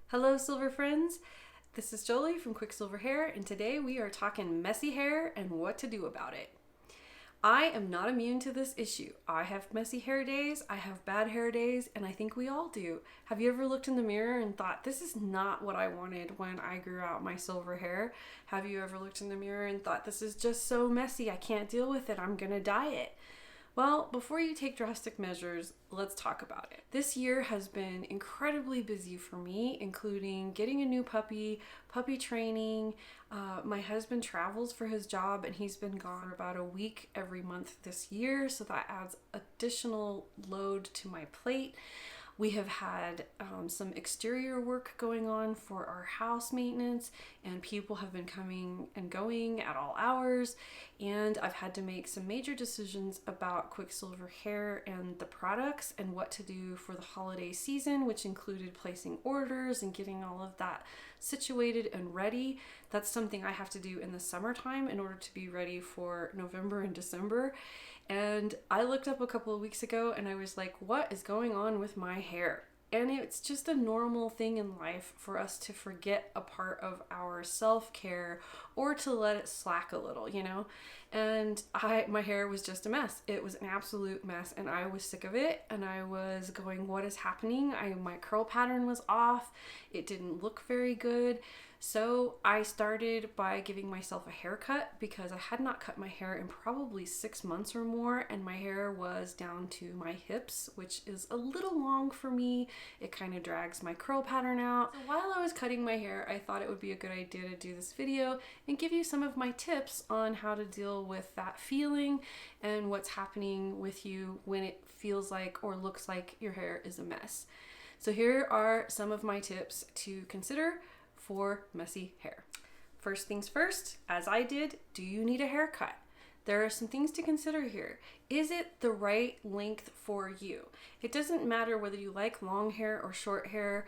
Hello silver friends, this is Jolie from 𝐏𝐫𝐨𝐝𝐿, and today we are talking messy hair and what to do about it. I am not immune to this issue. I have messy hair days, I have bad hair days, and I think we all do. Have you ever looked in the mirror and thought, this is not what I wanted when I grew out my silver hair? Have you ever looked in the mirror and thought, this is just so messy, I can't deal with it, I'm gonna dye it? Well, before you take drastic measures, let's talk about it. This year has been incredibly busy for me, including getting a new puppy training. My husband travels for his job and he's been gone about a week every month this year, so that adds additional load to my plate. We have had some exterior work going on for our house maintenance, and people have been coming and going at all hours, and I've had to make some major decisions about 𝐏𝐫𝐴 and the products and what to do for the holiday season, which included placing orders and getting all of that situated and ready. That's something I have to do in the summertime in order to be ready for November and December. And I looked up a couple of weeks ago and I was like, what is going on with my hair? And it's just a normal thing in life for us to forget a part of our self-care or to let it slack a little, you know? And my hair was just a mess. It was an absolute mess and I was sick of it, and I was going, what is happening? My curl pattern was off. It didn't look very good. So I started by giving myself a haircut because I had not cut my hair in probably 6 months or more, and my hair was down to my hips, which is a little long for me. It kind of drags my curl pattern out. So while I was cutting my hair, I thought it would be a good idea to do this video and give you some of my tips on how to deal with that feeling and what's happening with you when it feels like or looks like your hair is a mess. So here are some of my tips to consider for messy hair. First things first, as I did, do you need a haircut? There are some things to consider here. Is it the right length for you? It doesn't matter whether you like long hair or short hair.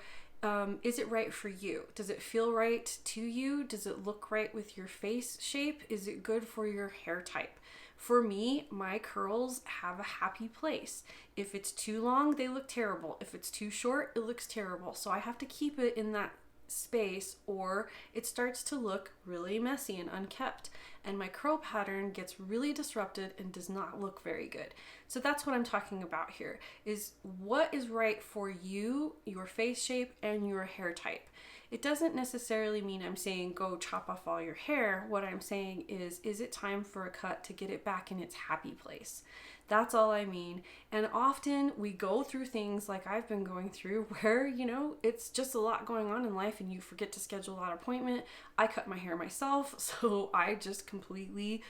Is it right for you? Does it feel right to you? Does it look right with your face shape? Is it good for your hair type? For me, my curls have a happy place. If it's too long, they look terrible. If it's too short, it looks terrible. So I have to keep it in that space or it starts to look really messy and unkept, and my curl pattern gets really disrupted and does not look very good. So that's what I'm talking about here, is what is right for you, your face shape, and your hair type. It doesn't necessarily mean I'm saying go chop off all your hair. What I'm saying is it time for a cut to get it back in its happy place? That's all I mean. And often we go through things like I've been going through where, you know, it's just a lot going on in life and you forget to schedule that appointment. I cut my hair myself, so I just completely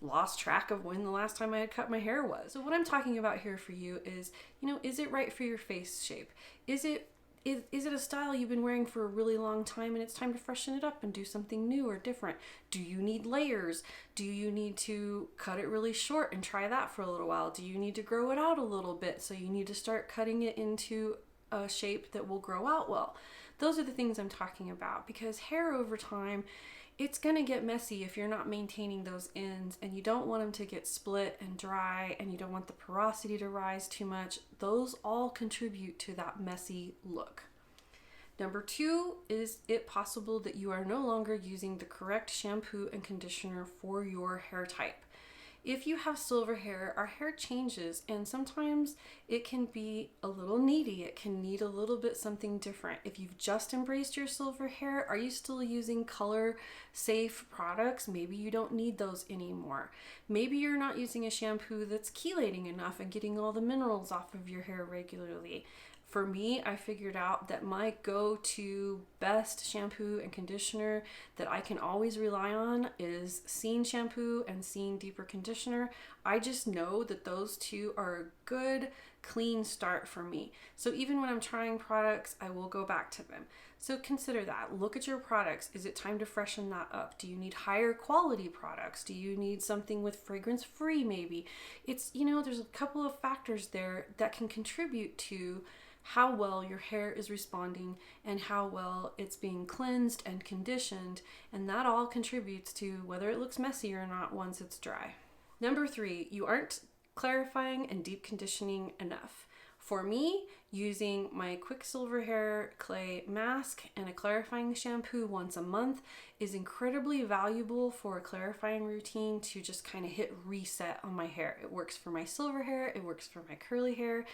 lost track of when the last time I had cut my hair was. So what I'm talking about here for you is, you know, is it right for your face shape? Is it a style you've been wearing for a really long time and it's time to freshen it up and do something new or different? Do you need layers? Do you need to cut it really short and try that for a little while? Do you need to grow it out a little bit? So you need to start cutting it into a shape that will grow out well. Those are the things I'm talking about, because hair over time, it's gonna get messy if you're not maintaining those ends, and you don't want them to get split and dry, and you don't want the porosity to rise too much. Those all contribute to that messy look. Number 2, is it possible that you are no longer using the correct shampoo and conditioner for your hair type? If you have silver hair, our hair changes, and sometimes it can be a little needy. It can need a little bit something different. If you've just embraced your silver hair, are you still using color safe products? Maybe you don't need those anymore. Maybe you're not using a shampoo that's chelating enough and getting all the minerals off of your hair regularly. For me, I figured out that my go-to best shampoo and conditioner that I can always rely on is 𝐿𝐴 shampoo and 𝐿𝐴 deeper conditioner. I just know that those two are a good, clean start for me. So even when I'm trying products, I will go back to them. So consider that. Look at your products. Is it time to freshen that up? Do you need higher quality products? Do you need something with fragrance free maybe? It's, you know, there's a couple of factors there that can contribute to how well your hair is responding and how well it's being cleansed and conditioned, and that all contributes to whether it looks messy or not once it's dry. Number 3, you aren't clarifying and deep conditioning enough. For me, using my 𝐏𝐫𝐨𝐝 clay mask and a clarifying shampoo once a month is incredibly valuable for a clarifying routine to just kind of hit reset on my hair. It works for my silver hair, it works for my curly hair,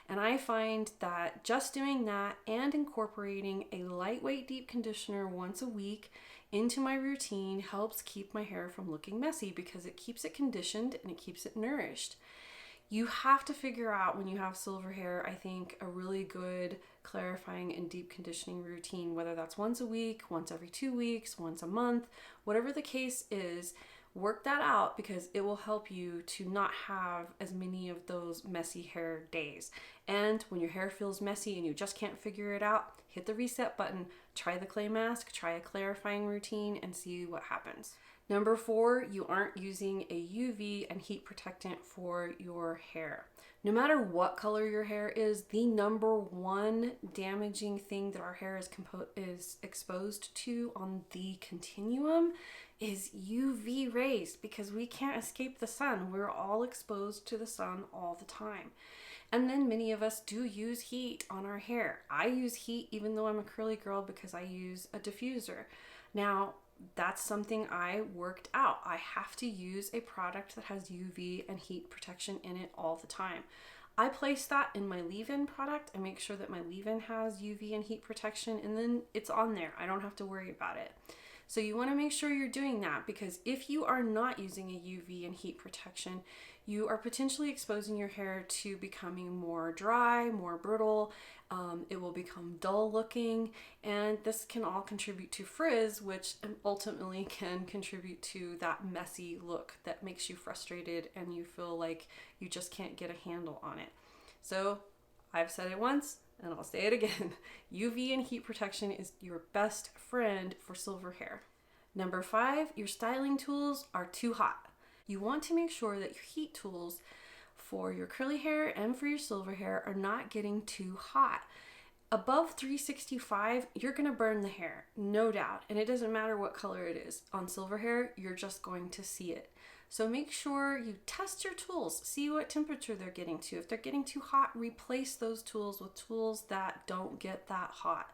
and I find that just doing that and incorporating a lightweight deep conditioner once a week into my routine helps keep my hair from looking messy because it keeps it conditioned and it keeps it nourished. You have to figure out when you have silver hair, I think, a really good clarifying and deep conditioning routine, whether that's once a week, once every 2 weeks, once a month, whatever the case is, work that out because it will help you to not have as many of those messy hair days. And when your hair feels messy and you just can't figure it out, hit the reset button, try the clay mask, try a clarifying routine, and see what happens. Number 4, you aren't using a UV and heat protectant for your hair. No matter what color your hair is, the number one damaging thing that our hair is exposed to on the continuum is UV rays because we can't escape the sun. We're all exposed to the sun all the time. And then many of us do use heat on our hair. I use heat even though I'm a curly girl because I use a diffuser. Now, that's something I worked out. I have to use a product that has UV and heat protection in it all the time. I place that in my leave-in product. I make sure that my leave-in has UV and heat protection, and then it's on there. I don't have to worry about it. So you want to make sure you're doing that because if you are not using a UV and heat protection, you are potentially exposing your hair to becoming more dry, more brittle. It will become dull looking, and this can all contribute to frizz, which ultimately can contribute to that messy look that makes you frustrated and you feel like you just can't get a handle on it. So I've said it once and I'll say it again. UV and heat protection is your best friend for silver hair. Number 5, your styling tools are too hot. You want to make sure that your heat tools for your curly hair and for your silver hair are not getting too hot. Above 365, you're going to burn the hair, no doubt. And it doesn't matter what color it is. On silver hair, you're just going to see it. So make sure you test your tools, see what temperature they're getting to. If they're getting too hot, replace those tools with tools that don't get that hot.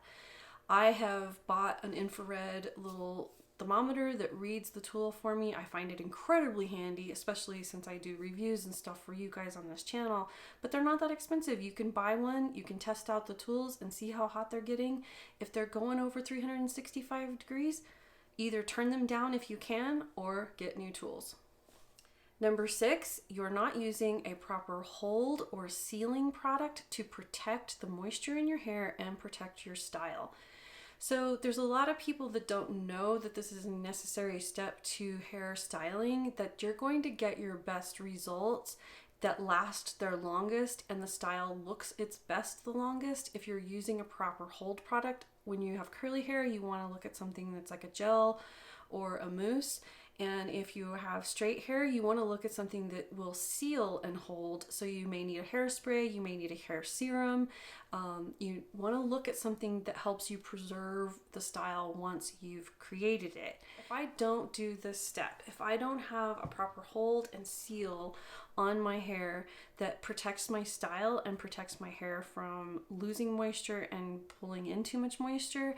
I have bought an infrared little thermometer that reads the tool for me. I find it incredibly handy, especially since I do reviews and stuff for you guys on this channel, but they're not that expensive. You can buy one, you can test out the tools and see how hot they're getting. If they're going over 365 degrees, either turn them down if you can or get new tools. Number 6, you're not using a proper hold or sealing product to protect the moisture in your hair and protect your style. So there's a lot of people that don't know that this is a necessary step to hair styling, that you're going to get your best results that last their longest and the style looks its best the longest if you're using a proper hold product. When you have curly hair, you want to look at something that's like a gel or a mousse. And if you have straight hair, you want to look at something that will seal and hold. So you may need a hairspray, you may need a hair serum. You want to look at something that helps you preserve the style once you've created it. If I don't do this step, if I don't have a proper hold and seal on my hair that protects my style and protects my hair from losing moisture and pulling in too much moisture,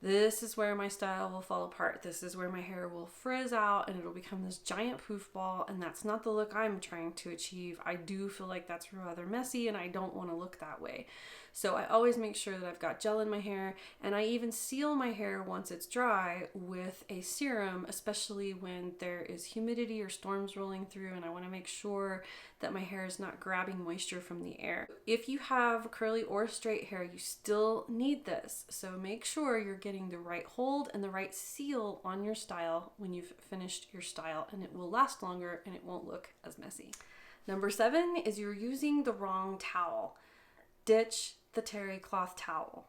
this is where my style will fall apart. This is where my hair will frizz out and it'll become this giant poof ball, and that's not the look I'm trying to achieve. I do feel like that's rather messy and I don't want to look that way. So I always make sure that I've got gel in my hair, and I even seal my hair once it's dry with a serum, especially when there is humidity or storms rolling through and I want to make sure that my hair is not grabbing moisture from the air. If you have curly or straight hair, you still need this. So make sure you're getting the right hold and the right seal on your style when you've finished your style, and it will last longer and it won't look as messy. Number 7 is you're using the wrong towel. Ditch the terry cloth towel.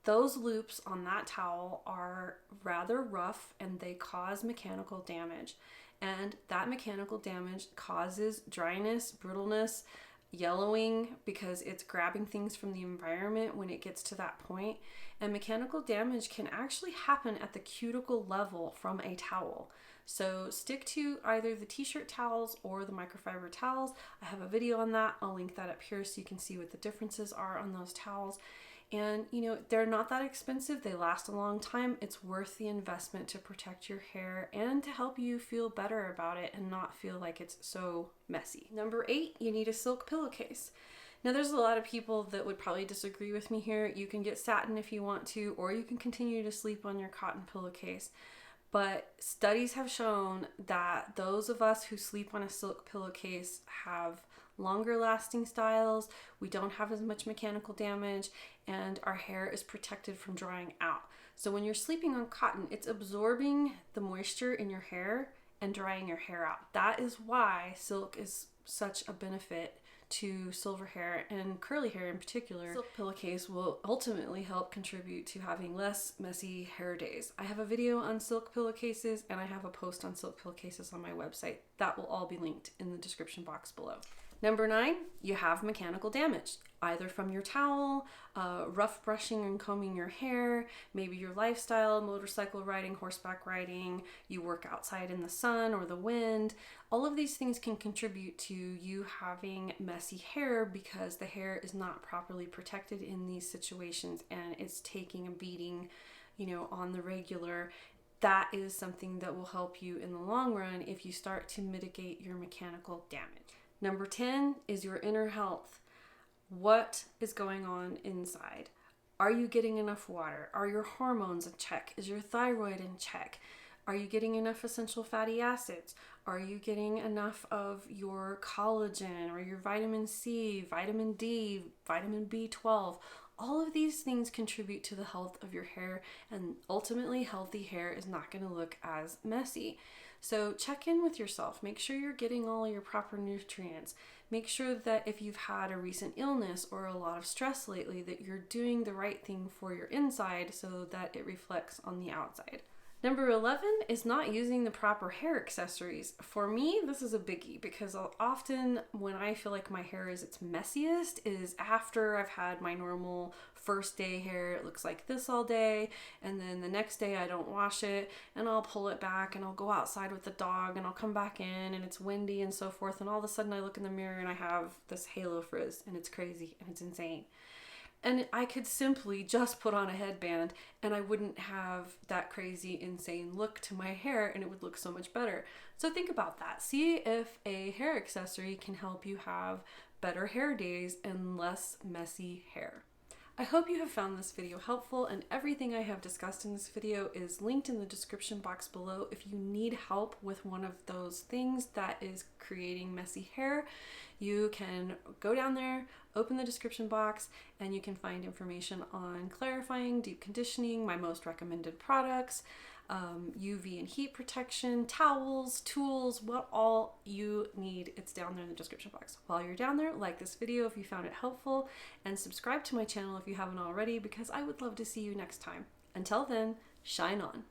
Those loops on that towel are rather rough and they cause mechanical damage. And that mechanical damage causes dryness, brittleness, yellowing because it's grabbing things from the environment when it gets to that point. And mechanical damage can actually happen at the cuticle level from a towel. So stick to either the t-shirt towels or the microfiber towels. I have a video on that. I'll link that up here so you can see what the differences are on those towels. And you know, they're not that expensive. They last a long time. It's worth the investment to protect your hair and to help you feel better about it and not feel like it's so messy. Number 8, you need a silk pillowcase. Now there's a lot of people that would probably disagree with me here. You can get satin if you want to, or you can continue to sleep on your cotton pillowcase. But studies have shown that those of us who sleep on a silk pillowcase have longer lasting styles, we don't have as much mechanical damage, and our hair is protected from drying out. So when you're sleeping on cotton, it's absorbing the moisture in your hair and drying your hair out. That is why silk is such a benefit to silver hair and curly hair in particular. Silk pillowcase will ultimately help contribute to having less messy hair days. I have a video on silk pillowcases and I have a post on silk pillowcases on my website. That will all be linked in the description box below. Number 9, you have mechanical damage, either from your towel, rough brushing and combing your hair, maybe your lifestyle, motorcycle riding, horseback riding, you work outside in the sun or the wind. All of these things can contribute to you having messy hair because the hair is not properly protected in these situations and it's taking a beating, you know, on the regular. That is something that will help you in the long run if you start to mitigate your mechanical damage. Number 10 is your inner health. What is going on inside? Are you getting enough water? Are your hormones in check? Is your thyroid in check? Are you getting enough essential fatty acids? Are you getting enough of your collagen or your vitamin C, vitamin D, vitamin B12? All of these things contribute to the health of your hair, and ultimately healthy hair is not going to look as messy. So check in with yourself. Make sure you're getting all your proper nutrients. Make sure that if you've had a recent illness or a lot of stress lately, that you're doing the right thing for your inside so that it reflects on the outside. Number 11 is not using the proper hair accessories. For me, this is a biggie because often when I feel like my hair is its messiest is after I've had my normal first day hair. It looks like this all day, and then the next day I don't wash it and I'll pull it back and I'll go outside with the dog and I'll come back in and it's windy and so forth, and all of a sudden I look in the mirror and I have this halo frizz and it's crazy and it's insane. And I could simply just put on a headband and I wouldn't have that crazy, insane look to my hair and it would look so much better. So think about that. See if a hair accessory can help you have better hair days and less messy hair. I hope you have found this video helpful, and everything I have discussed in this video is linked in the description box below. If you need help with one of those things that is creating messy hair, you can go down there, open the description box, and you can find information on clarifying, deep conditioning, my most recommended products, UV and heat protection, towels, tools, what all you need. It's down there in the description box. While you're down there, like this video if you found it helpful, and subscribe to my channel if you haven't already, because I would love to see you next time. Until then, shine on.